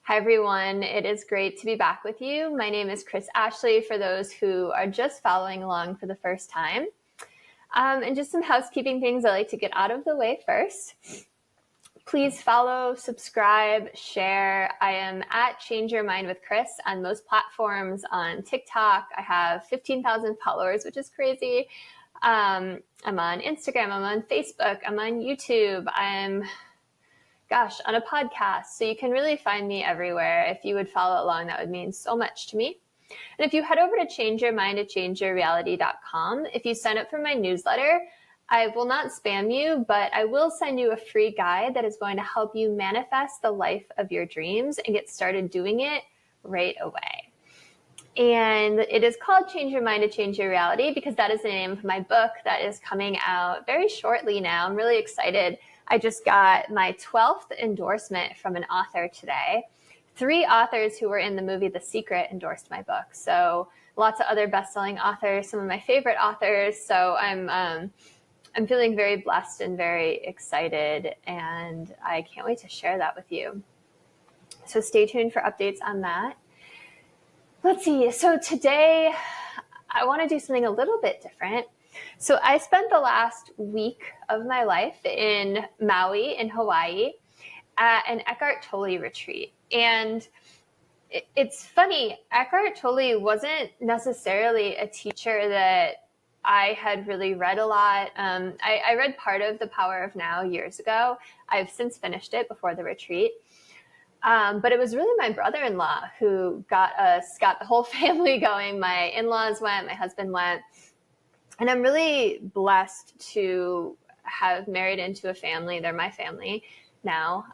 Hi, everyone. It is great to be back with you. My name is Chris Ashley for those who are just following along for the first time. And just some housekeeping things I like to get out of the way first. Please follow, subscribe, share. I am at Change Your Mind with Chris on most platforms. On TikTok, I have 15,000 followers, which is crazy. I'm on Instagram, I'm on Facebook, I'm on YouTube, I'm on a podcast. So you can really find me everywhere. If you would follow along, that would mean so much to me. And if you head over to changeyourmind@changeyourreality.com, if you sign up for my newsletter, I will not spam you, but I will send you a free guide that is going to help you manifest the life of your dreams and get started doing it right away. And it is called Change Your Mind to Change Your Reality because that is the name of my book that is coming out very shortly now. I'm really excited. I just got my 12th endorsement from an author today. 3 authors who were in the movie The Secret endorsed my book. So lots of other best-selling authors, some of my favorite authors. So I'm feeling very blessed and very excited, and I can't wait to share that with you. So stay tuned for updates on that. Let's see. So today I want to do something a little bit different. So I spent the last week of my life in Maui in Hawaii at an Eckhart Tolle retreat. And it's funny, Eckhart Tolle wasn't necessarily a teacher that I had really read a lot. I read part of The Power of Now years ago. I've since finished it before the retreat. But it was really my brother-in-law who got the whole family going. My in-laws went, my husband went. And I'm really blessed to have married into a family. They're my family now.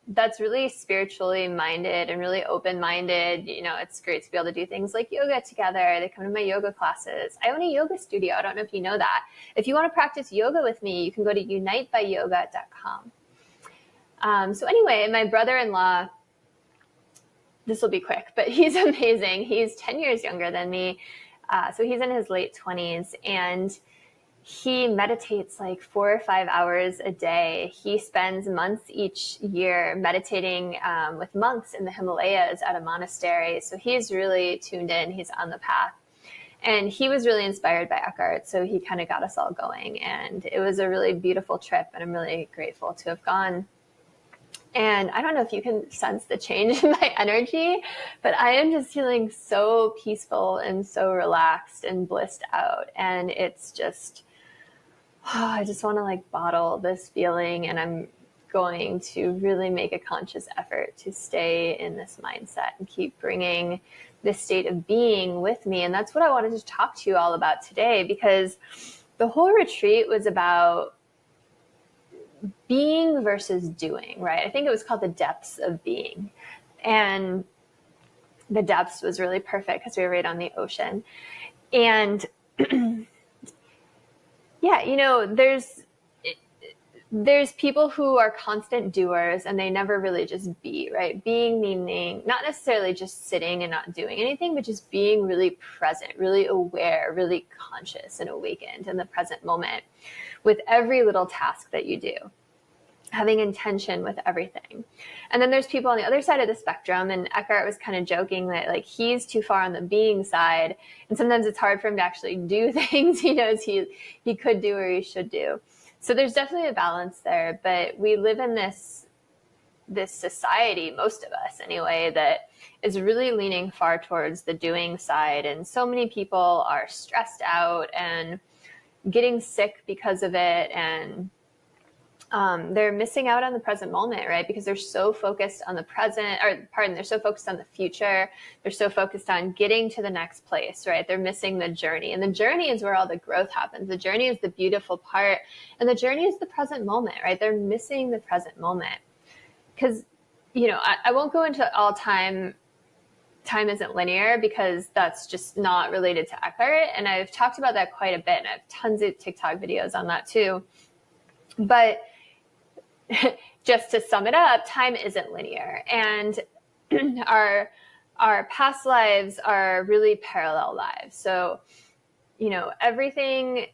That's really spiritually minded and really open-minded. You know, it's great to be able to do things like yoga together. They come to my yoga classes. I own a yoga studio. I don't know if you know that. If you want to practice yoga with me, you can go to unitebyyoga.com. So anyway, my brother-in-law, this will be quick, but he's amazing. He's 10 years younger than me. So he's in his late 20s, and he meditates like 4 or 5 hours a day. He spends months each year meditating with monks in the Himalayas at a monastery. So he's really tuned in. He's on the path. And he was really inspired by Eckhart, so he kind of got us all going. And it was a really beautiful trip, and I'm really grateful to have gone. And I don't know if you can sense the change in my energy, but I am just feeling so peaceful and so relaxed and blissed out. And it's just, I just want to like bottle this feeling, and I'm going to really make a conscious effort to stay in this mindset and keep bringing this state of being with me. And that's what I wanted to talk to you all about today, because the whole retreat was about being versus doing, right? I think it was called the depths of being. And the depths was really perfect because we were right on the ocean. And yeah, you know, there's people who are constant doers and they never really just be, right? Being meaning not necessarily just sitting and not doing anything, but just being really present, really aware, really conscious and awakened in the present moment with every little task that you do, having intention with everything. And then there's people on the other side of the spectrum, and Eckhart was kind of joking that like he's too far on the being side, and sometimes it's hard for him to actually do things he knows he could do or he should do. So there's definitely a balance there, but we live in this society, most of us anyway, that is really leaning far towards the doing side. And so many people are stressed out and getting sick because of it. And they're missing out on the present moment, right? Because they're so focused on the present, they're so focused on the future. They're so focused on getting to the next place, right? They're missing the journey. And the journey is where all the growth happens. The journey is the beautiful part. And the journey is the present moment, right? They're missing the present moment. Because, you know, I won't go into all time isn't linear, because that's just not related to Eckhart. And I've talked about that quite a bit. And I have tons of TikTok videos on that too. But just to sum it up, time isn't linear. And our past lives are really parallel lives. So, you know, everything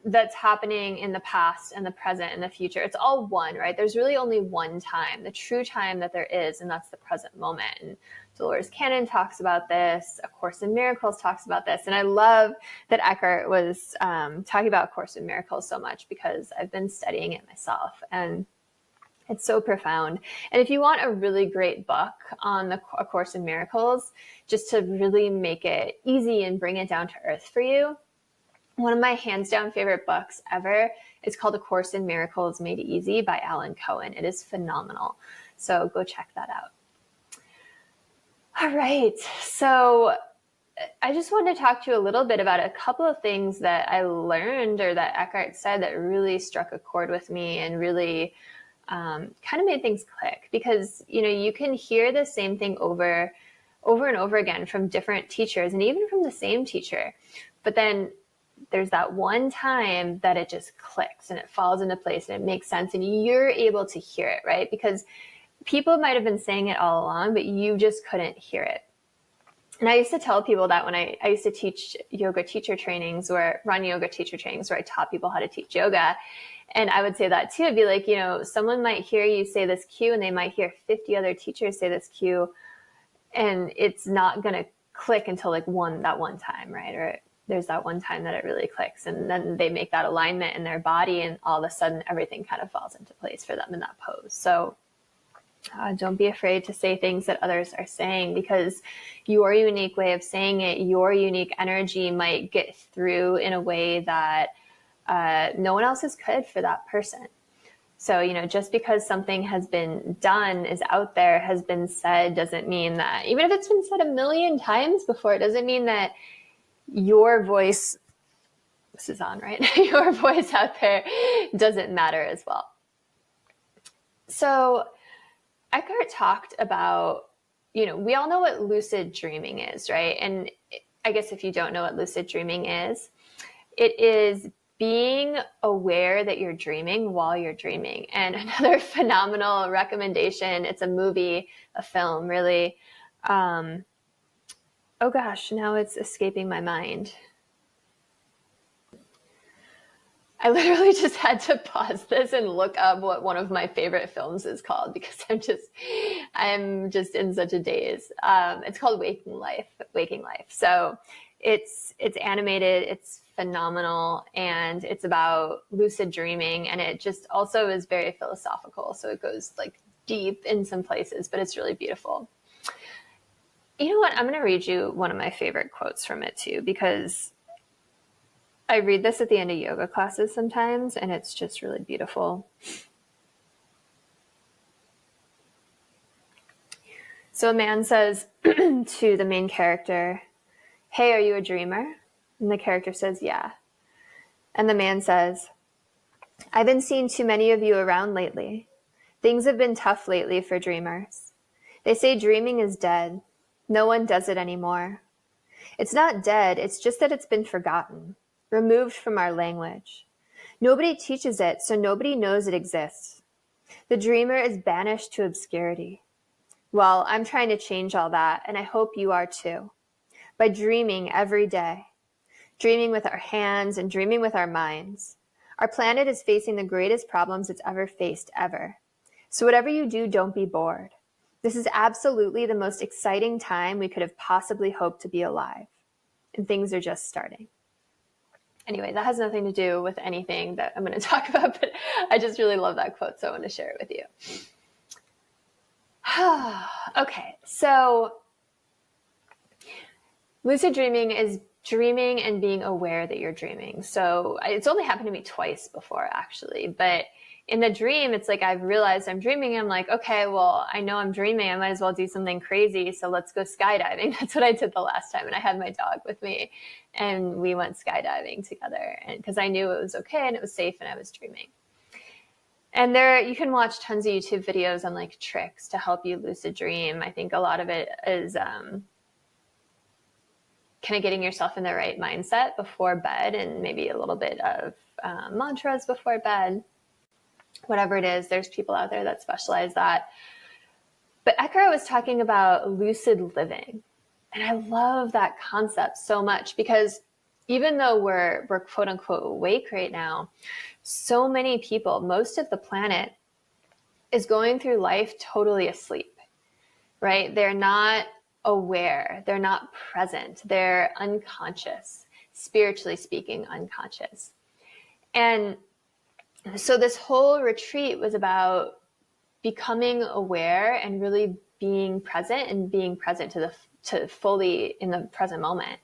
that's happening in the past and the present and the future. It's all one, right? There's really only one time, the true time that there is, and that's the present moment. And Dolores Cannon talks about this. A Course in Miracles talks about this. And I love that Eckhart was talking about A Course in Miracles so much, because I've been studying it myself. And it's so profound. And if you want a really great book on A Course in Miracles, just to really make it easy and bring it down to earth for you, one of my hands down favorite books ever is called A Course in Miracles Made Easy by Alan Cohen. It is phenomenal. So go check that out. All right. So I just wanted to talk to you a little bit about a couple of things that I learned, or that Eckhart said, that really struck a chord with me and really kind of made things click. Because, you can hear the same thing over and over again from different teachers, and even from the same teacher. But then there's that one time that it just clicks and it falls into place and it makes sense, and you're able to hear it, right? Because people might have been saying it all along, but you just couldn't hear it. And I used to tell people that when I used to teach yoga teacher trainings, or run yoga teacher trainings where I taught people how to teach yoga. And I would say that too. I'd be like, someone might hear you say this cue, and they might hear 50 other teachers say this cue, and it's not going to click until that one time, right? Or there's that one time that it really clicks, and then they make that alignment in their body, and all of a sudden everything kind of falls into place for them in that pose. So don't be afraid to say things that others are saying, because your unique way of saying it, your unique energy might get through in a way that no one else's could for that person. So, just because something has been done, is out there, has been said, doesn't mean that, even if it's been said 1,000,000 times before, it doesn't mean that your voice, this is on, right? Your voice out there doesn't matter as well. So Eckhart talked about, we all know what lucid dreaming is, right? And I guess if you don't know what lucid dreaming is, it is being aware that you're dreaming while you're dreaming. And another phenomenal recommendation, it's a movie, a film, really. Oh gosh, now it's escaping my mind. I literally just had to pause this and look up what one of my favorite films is called, because I'm just in such a daze. It's called Waking Life. So it's animated, it's phenomenal, and it's about lucid dreaming, and it just also is very philosophical. So it goes deep in some places, but it's really beautiful. You know what? I'm going to read you one of my favorite quotes from it too, because I read this at the end of yoga classes sometimes, and it's just really beautiful. So a man says to the main character, "Hey, are you a dreamer?" And the character says, "Yeah." And the man says, "I've been seeing too many of you around lately. Things have been tough lately for dreamers. They say dreaming is dead. No one does it anymore. It's not dead, it's just that it's been forgotten, removed from our language. Nobody teaches it, so nobody knows it exists. The dreamer is banished to obscurity. Well, I'm trying to change all that, and I hope you are too. By dreaming every day. Dreaming with our hands and dreaming with our minds. Our planet is facing the greatest problems it's ever faced, ever. So whatever you do, don't be bored. This is absolutely the most exciting time we could have possibly hoped to be alive. And things are just starting." Anyway, that has nothing to do with anything that I'm going to talk about, but I just really love that quote, so I want to share it with you. Okay, so lucid dreaming is dreaming and being aware that you're dreaming. So it's only happened to me twice before, actually, but in the dream, it's like I've realized I'm dreaming. I'm like, okay, well, I know I'm dreaming. I might as well do something crazy. So let's go skydiving. That's what I did the last time. And I had my dog with me, and we went skydiving together. And because I knew it was okay and it was safe and I was dreaming. And you can watch tons of YouTube videos on tricks to help you lucid dream. I think a lot of it is kind of getting yourself in the right mindset before bed, and maybe a little bit of mantras before bed. Whatever it is, there's people out there that specialize that. But Eckhart was talking about lucid living. And I love that concept so much, because even though we're quote unquote awake right now, so many people, most of the planet is going through life totally asleep, right? They're not aware. They're not present. They're unconscious, spiritually speaking, unconscious. And so this whole retreat was about becoming aware and really being present and being present to fully in the present moment.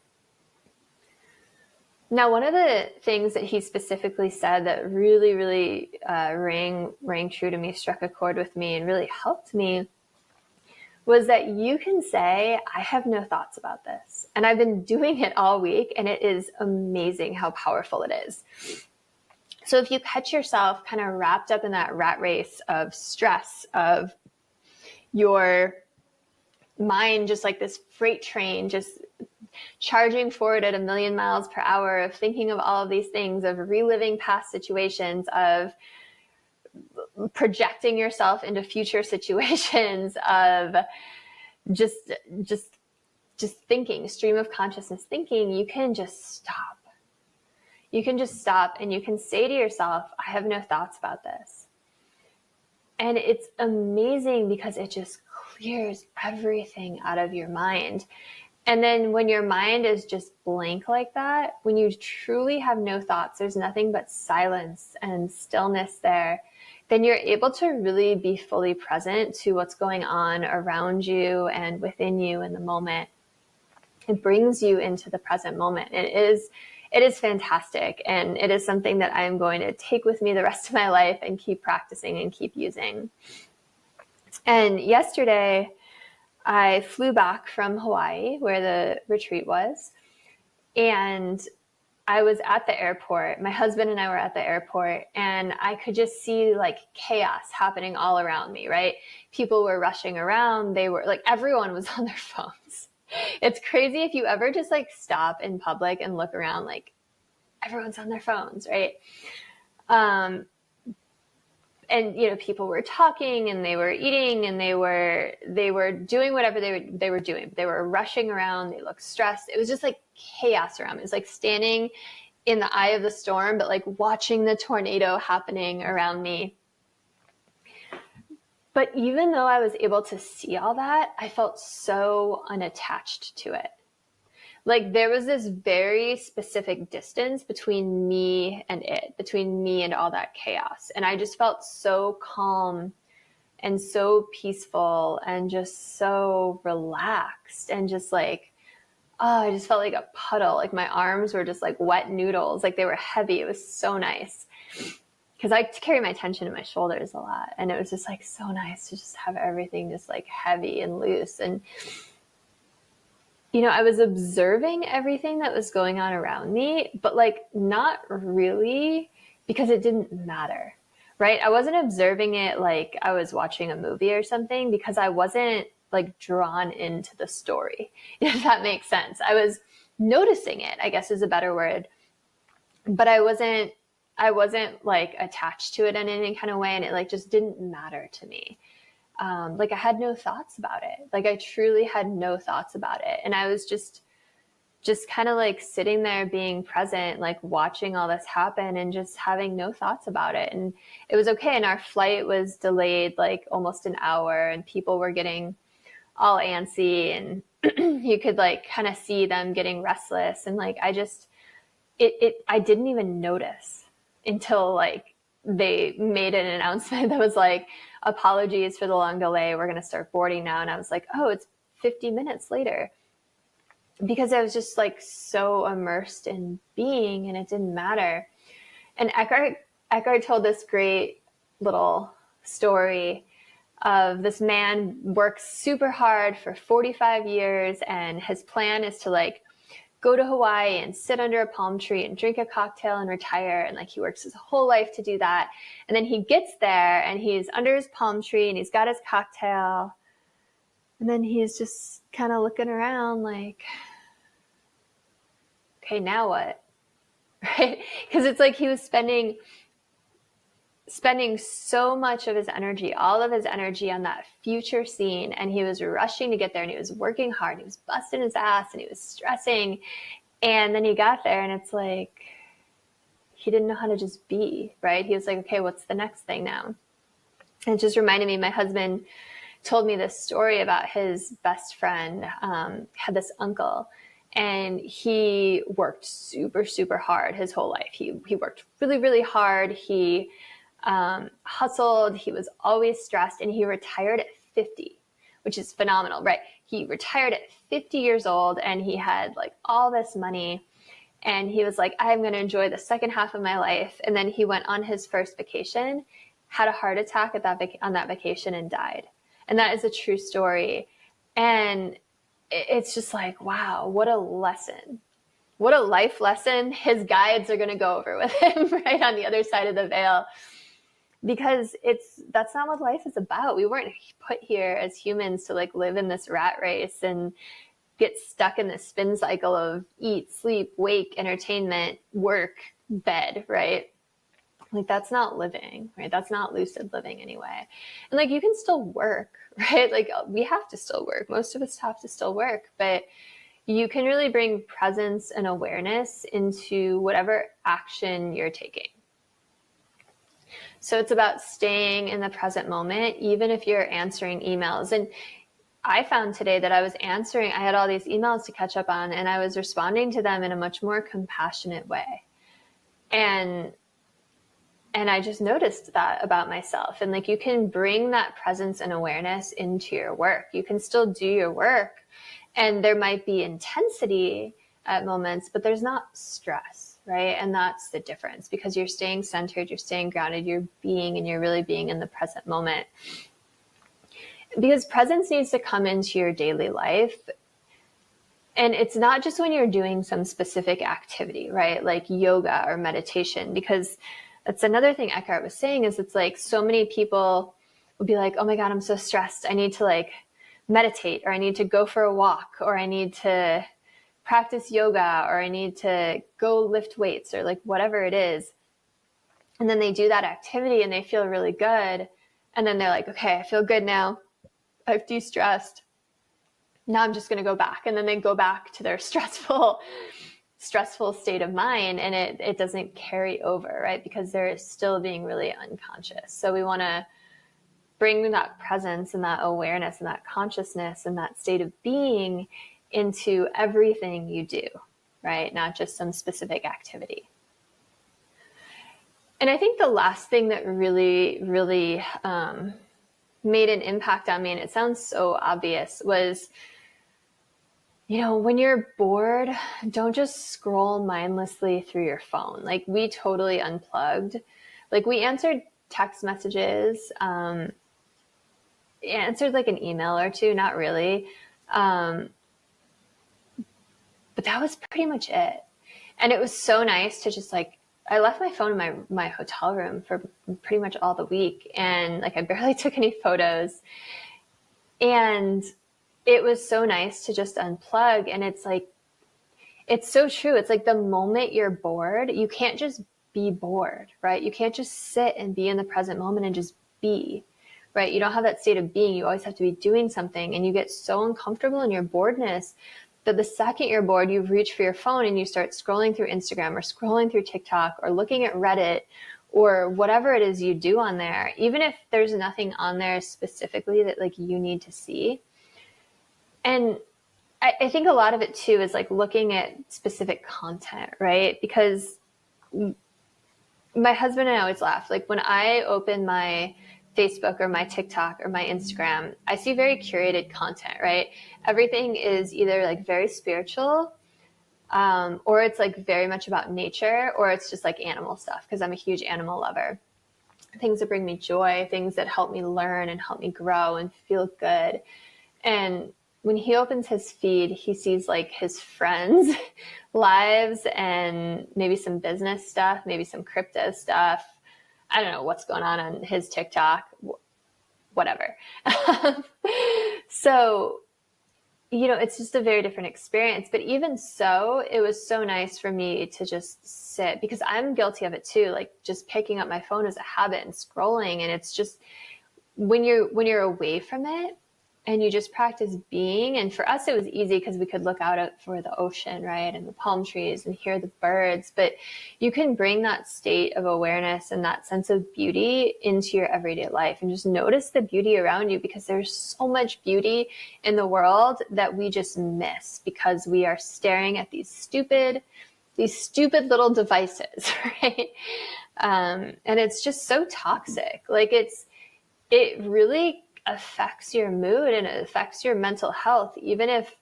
Now, one of the things that he specifically said that really, really rang true to me, struck a chord with me, and really helped me was that you can say, I have no thoughts about this. And I've been doing it all week, and it is amazing how powerful it is. So if you catch yourself kind of wrapped up in that rat race of stress, of your mind just like this freight train, just charging forward at 1,000,000 miles per hour, of thinking of all of these things, of reliving past situations, of projecting yourself into future situations, of just thinking, stream of consciousness thinking, you can just stop. You can just stop and you can say to yourself, I have no thoughts about this. And it's amazing because it just clears everything out of your mind. And then when your mind is just blank like that, when you truly have no thoughts, there's nothing but silence and stillness there, then you're able to really be fully present to what's going on around you and within you in the moment. It brings you into the present moment. It is fantastic. And it is something that I am going to take with me the rest of my life and keep practicing and keep using. And yesterday, I flew back from Hawaii, where the retreat was, and I was at the airport. My husband and I were at the airport, and I could just see like chaos happening all around me, right? People were rushing around. They were like, everyone was on their phones. It's crazy if you ever just like stop in public and look around, like everyone's on their phones, right? And, you know, people were talking and they were eating and they were doing whatever they were doing. They were rushing around. They looked stressed. It was just like chaos around me. It was like standing in the eye of the storm, but like watching the tornado happening around me. But even though I was able to see all that, I felt so unattached to it. Like there was this very specific distance between me and it, between me and all that chaos. And I just felt so calm and so peaceful and just so relaxed and just like, oh, I just felt like a puddle. Like my arms were just like wet noodles. Like they were heavy. It was so nice because I carry my tension in my shoulders a lot. And it was just like so nice to just have everything just like heavy and loose. And you know, I was observing everything that was going on around me, but like not really because it didn't matter, right? I wasn't observing it like I was watching a movie or something because I wasn't like drawn into the story, if that makes sense. I was noticing it, I guess is a better word, but I wasn't like attached to it in any kind of way. And it like just didn't matter to me. Like I had no thoughts about it. Like I truly had no thoughts about it. And I was just kind of like sitting there being present, like watching all this happen and just having no thoughts about it. And it was okay. And our flight was delayed like almost an hour and people were getting all antsy and you could like kind of see them getting restless. And like, I didn't even notice until like they made an announcement that was like, apologies for the long delay. We're going to start boarding now. And I was like, oh, it's 50 minutes later because I was just like so immersed in being and it didn't matter. And Eckhart told this great little story of this man works super hard for 45 years. And his plan is to like go to Hawaii and sit under a palm tree and drink a cocktail and retire. And like he works his whole life to do that. And then he gets there and he's under his palm tree and he's got his cocktail. And then he's just kind of looking around like, okay, now what? Right? Because it's like he was spending so much of his energy, all of his energy on that future scene. And he was rushing to get there and he was working hard. He was busting his ass and he was stressing. And then he got there and it's like, he didn't know how to just be, right? He was like, okay, what's the next thing now? And it just reminded me, my husband told me this story about his best friend, had this uncle, and he worked super, super hard his whole life. He worked really, really hard. He hustled. He was always stressed, and he retired at 50, which is phenomenal, right? He retired at 50 years old, and he had like all this money. And he was like, I'm going to enjoy the second half of my life. And then he went on his first vacation, had a heart attack on that vacation, and died. And that is a true story. And it's just like, wow, what a lesson. What a life lesson his guides are going to go over with him right on the other side of the veil. Because that's not what life is about. We weren't put here as humans to like live in this rat race and get stuck in this spin cycle of eat, sleep, wake, entertainment, work, bed, right? Like that's not living, right? That's not lucid living anyway. And like you can still work, right? Like we have to still work. Most of us have to still work, but you can really bring presence and awareness into whatever action you're taking. So it's about staying in the present moment, even if you're answering emails. And I found today that I had all these emails to catch up on, and I was responding to them in a much more compassionate way. And I just noticed that about myself. And like, you can bring that presence and awareness into your work. You can still do your work, and there might be intensity at moments, but there's not stress, right? And that's the difference, because you're staying centered, you're staying grounded, you're being, and you're really being in the present moment. Because presence needs to come into your daily life. And it's not just when you're doing some specific activity, right? Like yoga or meditation, because that's another thing Eckhart was saying, is it's like so many people will be like, oh my God, I'm so stressed. I need to like meditate, or I need to go for a walk, or I need to practice yoga, or I need to go lift weights, or like whatever it is. And then they do that activity and they feel really good. And then they're like, okay, I feel good now. I've de-stressed. Now I'm just going to go back. And then they go back to their stressful state of mind, and it doesn't carry over, right? Because they're still being really unconscious. So we want to bring that presence and that awareness and that consciousness and that state of being into everything you do, right? Not just some specific activity. And I think the last thing that really, really made an impact on me, and it sounds so obvious, was, when you're bored, don't just scroll mindlessly through your phone. Like, we totally unplugged. Like, we answered text messages, answered like an email or two, not really. But that was pretty much it. And it was so nice to just like, I left my phone in my hotel room for pretty much all the week. And like, I barely took any photos. And it was so nice to just unplug. And it's like, it's so true. It's like the moment you're bored, you can't just be bored, right? You can't just sit and be in the present moment and just be, right? You don't have that state of being. You always have to be doing something, and you get so uncomfortable in your boredness that the second you're bored, you reach for your phone and you start scrolling through Instagram or scrolling through TikTok or looking at Reddit or whatever it is you do on there, even if there's nothing on there specifically that like you need to see. And I think a lot of it too is like looking at specific content, right? Because my husband and I always laugh. Like when I open my Facebook or my TikTok or my Instagram, I see very curated content, right? Everything is either like very spiritual, or it's like very much about nature, or it's just like animal stuff, because I'm a huge animal lover. Things that bring me joy, things that help me learn and help me grow and feel good. And when he opens his feed, he sees like his friends' lives and maybe some business stuff, maybe some crypto stuff. I don't know what's going on his TikTok, whatever. So, it's just a very different experience. But even so, it was so nice for me to just sit, because I'm guilty of it too. Like just picking up my phone as a habit and scrolling. And it's just, when you're away from it, and you just practice being. And for us, it was easy because we could look out for the ocean, right? And the palm trees and hear the birds. But you can bring that state of awareness and that sense of beauty into your everyday life and just notice the beauty around you, because there's so much beauty in the world that we just miss because we are staring at these stupid little devices, right? And it's just so toxic. Like it really affects your mood and it affects your mental health, even if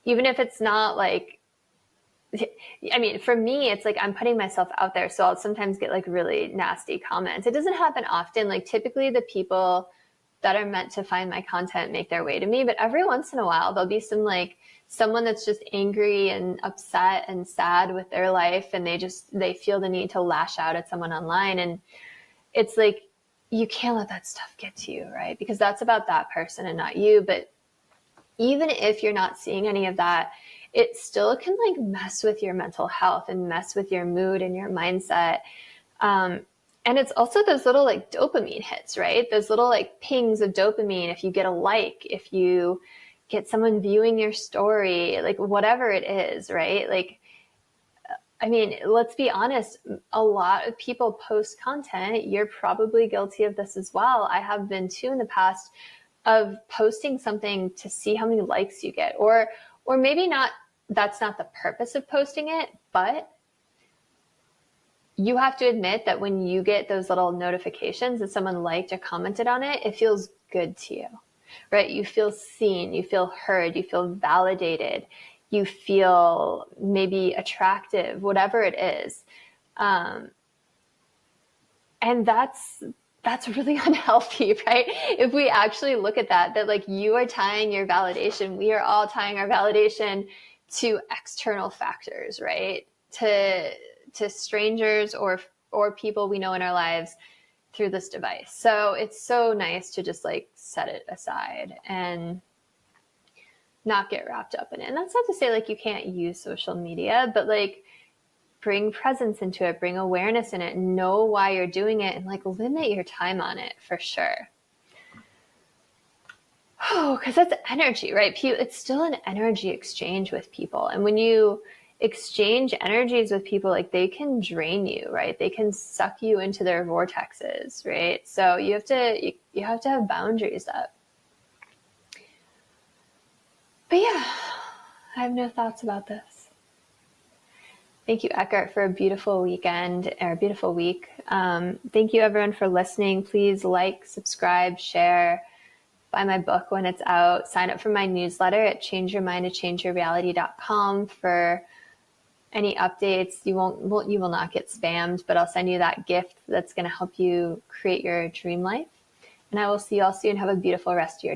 it's not like, I mean, for me, it's like I'm putting myself out there. So I'll sometimes get like really nasty comments. It doesn't happen often. Like typically the people that are meant to find my content make their way to me. But every once in a while, there'll be someone that's just angry and upset and sad with their life. And they feel the need to lash out at someone online. And it's like, you can't let that stuff get to you, right? Because that's about that person and not you. But even if you're not seeing any of that, it still can like mess with your mental health and mess with your mood and your mindset. And it's also those little like dopamine hits, right? Those little like pings of dopamine. If you get a like, if you get someone viewing your story, like whatever it is, right? Like, I mean, let's be honest, a lot of people post content. You're probably guilty of this as well. I have been too in the past, of posting something to see how many likes you get, or maybe not, that's not the purpose of posting it, but you have to admit that when you get those little notifications that someone liked or commented on it, it feels good to you, right? You feel seen, you feel heard, you feel validated. You feel maybe attractive, whatever it is. And that's really unhealthy, right? If we actually look at that like you are tying your validation, we are all tying our validation to external factors, right? To strangers or people we know in our lives through this device. So it's so nice to just like set it aside and not get wrapped up in it. And that's not to say like you can't use social media, but like bring presence into it, bring awareness in it, know why you're doing it, and like limit your time on it for sure. Oh, because that's energy, right? It's still an energy exchange with people. And when you exchange energies with people, like they can drain you, right? They can suck you into their vortexes, right? So you have to have boundaries up. But yeah, I have no thoughts about this. Thank you, Eckhart, for a beautiful weekend or a beautiful week. Thank you, everyone, for listening. Please like, subscribe, share, buy my book when it's out. Sign up for my newsletter at changeyourmindtochangeyourreality.com for any updates. You will not get spammed, but I'll send you that gift that's going to help you create your dream life. And I will see you all soon. Have a beautiful rest of your day.